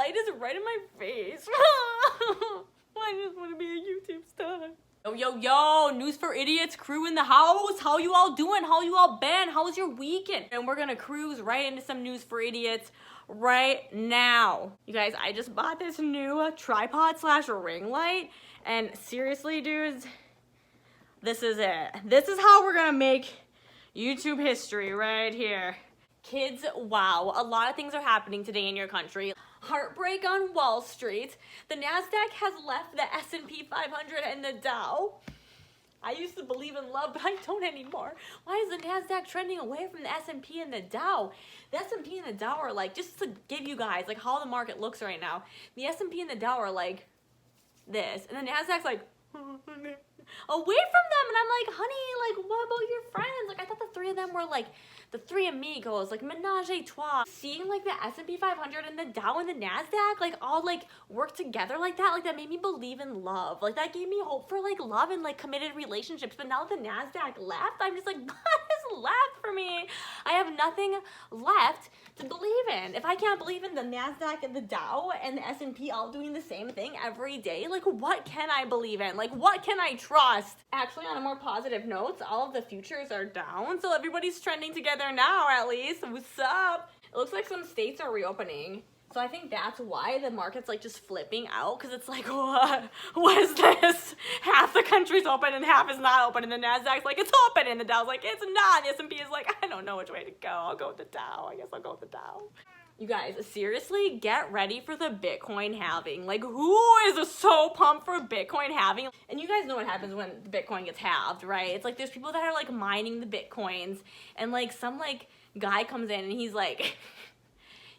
light is right in my face. I just want to be a YouTube star. Yo, News for Idiots crew in the house. How you all doing? How you all been? How was your weekend? And we're gonna cruise right into some News for Idiots right now. You guys, I just bought this new tripod / ring light. And seriously, dudes, this is it. This is how we're gonna make YouTube history right here. Kids, wow, a lot of things are happening today in your country. Heartbreak on Wall Street. The Nasdaq has left the S&P 500 and the Dow. I used to believe in love, but I don't anymore. Why is the Nasdaq trending away from the S&P and the Dow? The S&P and the Dow are like, just to give you guys like how the market looks right now, the S&P and the Dow are like this, and the Nasdaq's like away from them, and I'm like, honey, like, what about your friends? Like, I thought the three of them were like the three amigos, like menage a trois. Seeing like the S&P 500 and the Dow and the Nasdaq like all like work together like that made me believe in love. Like that gave me hope for like love and like committed relationships. But now the Nasdaq left, I'm just like, what is left for me? I have nothing left to believe in. If I can't believe in the Nasdaq and the Dow and the S&P all doing the same thing every day, like what can I believe in? Like what can I trust? Actually, on a more positive note, all of the futures are down, so everybody's trending together now, at least. What's up? It looks like some states are reopening. So I think that's why the market's like just flipping out, because it's like, what is this? Half the country's open and half is not open, and the Nasdaq's like, it's open, and the Dow's like, it's not. The S&P is like, I don't know which way to go. I'll go with the Dow. I guess I'll go with the Dow. You guys, seriously, get ready for the Bitcoin halving. Like, who is so pumped for Bitcoin halving? And you guys know what happens when Bitcoin gets halved, right? It's like there's people that are like mining the Bitcoins, and like some like guy comes in and he's like,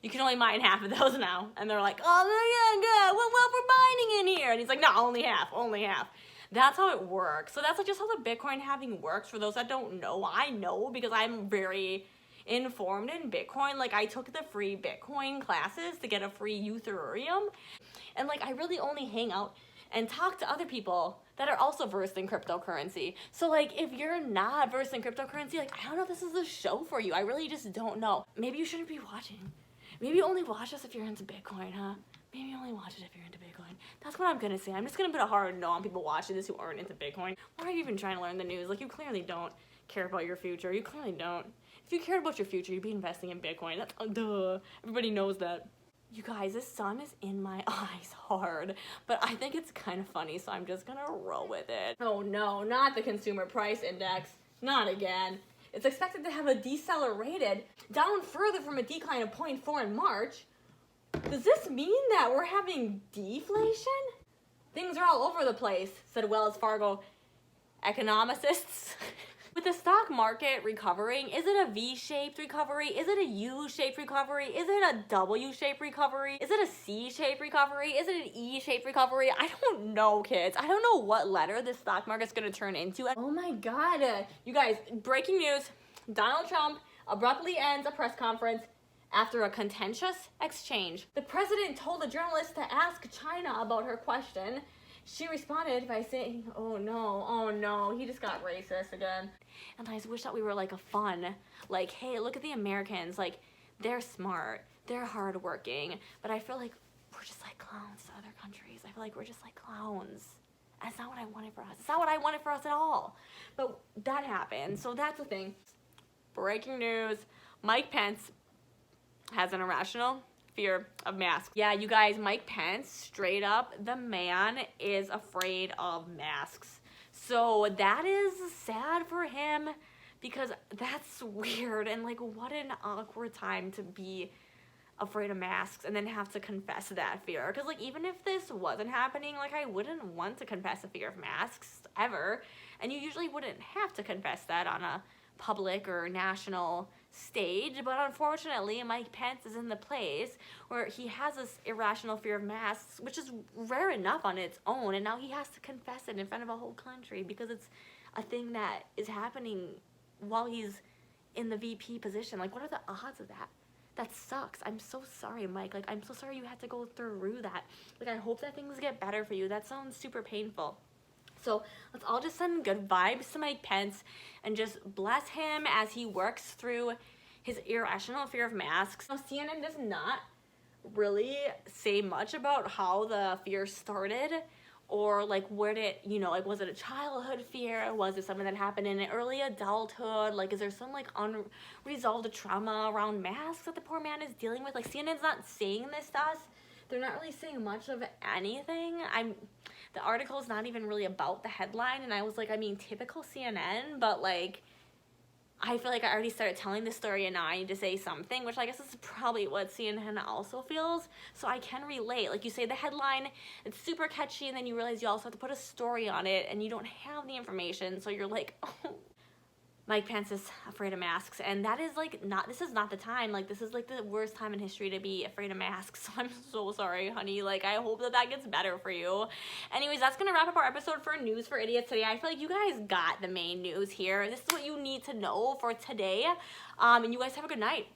you can only mine half of those now. And they're like, oh yeah, good, what we're mining in here? And he's like, no, only half. That's how it works. So that's like just how the Bitcoin halving works. For those that don't know, I know because I'm very informed in Bitcoin. Like I took the free Bitcoin classes to get a free Ethereum, and like I really only hang out and talk to other people that are also versed in cryptocurrency. So like if you're not versed in cryptocurrency, like I don't know if this is the show for you. I really just don't know. Maybe you shouldn't be watching. Maybe only watch us if you're into Bitcoin, huh? Maybe only watch it if you're into Bitcoin. That's what I'm gonna say. I'm just gonna put a hard no on people watching this who aren't into Bitcoin. Why are you even trying to learn the news? Like you clearly don't care about your future. You clearly don't. If you cared about your future, you'd be investing in Bitcoin. That's duh. Everybody knows that. You guys, the sun is in my eyes hard, but I think it's kind of funny, so I'm just gonna roll with it. Oh no, not the consumer price index. Not again. It's expected to have a decelerated down further from a decline of 0.4 in March. Does this mean that we're having deflation? Things are all over the place, said Wells Fargo economists. With the stock market recovering, is it a V-shaped recovery? Is it a U-shaped recovery? Is it a W-shaped recovery? Is it a C-shaped recovery? Is it an E-shaped recovery? I don't know, kids. I don't know what letter the stock market's gonna turn into. Oh my God. You guys, breaking news. Donald Trump abruptly ends a press conference after a contentious exchange. The president told a journalist to ask China about her question. She responded by saying, oh no, he just got racist again. And I just wish that we were like a fun, like, hey, look at the Americans, like, they're smart, they're hardworking, but I feel like we're just like clowns to other countries. I feel like we're just like clowns. That's not what I wanted for us. It's not what I wanted for us at all. But that happened, so that's the thing. Breaking news, Mike Pence has an irrational fear of masks. Yeah, you guys, Mike Pence, straight up, the man is afraid of masks. So that is sad for him because that's weird, and like what an awkward time to be afraid of masks and then have to confess that fear. Because like even if this wasn't happening, like I wouldn't want to confess a fear of masks ever, and you usually wouldn't have to confess that on a public or national stage, but unfortunately Mike Pence is in the place where he has this irrational fear of masks, which is rare enough on its own, and now he has to confess it in front of a whole country because it's a thing that is happening while he's in the VP position. Like what are the odds of that? That sucks. I'm so sorry, Mike. Like I'm so sorry you had to go through that. Like I hope that things get better for you. That sounds super painful. So let's all just send good vibes to Mike Pence and just bless him as he works through his irrational fear of masks. Now, CNN does not really say much about how the fear started, or like where did, you know, like was it a childhood fear, was it something that happened in early adulthood, like is there some like unresolved trauma around masks that the poor man is dealing with? Like CNN's not saying this to us, they're not really saying much of anything. The article is not even really about the headline, and I was like, I mean, typical CNN, but like I feel like I already started telling this story and now I need to say something, which I guess is probably what CNN also feels. So I can relate. Like you say the headline, it's super catchy, and then you realize you also have to put a story on it and you don't have the information. So you're like, oh, Mike Pence is afraid of masks, and that is like this is not the time. Like this is like the worst time in history to be afraid of masks. So I'm so sorry, honey. Like I hope that gets better for you. Anyways, that's gonna wrap up our episode for News for Idiots today. I feel like you guys got the main news here. This is what you need to know for today. And you guys have a good night.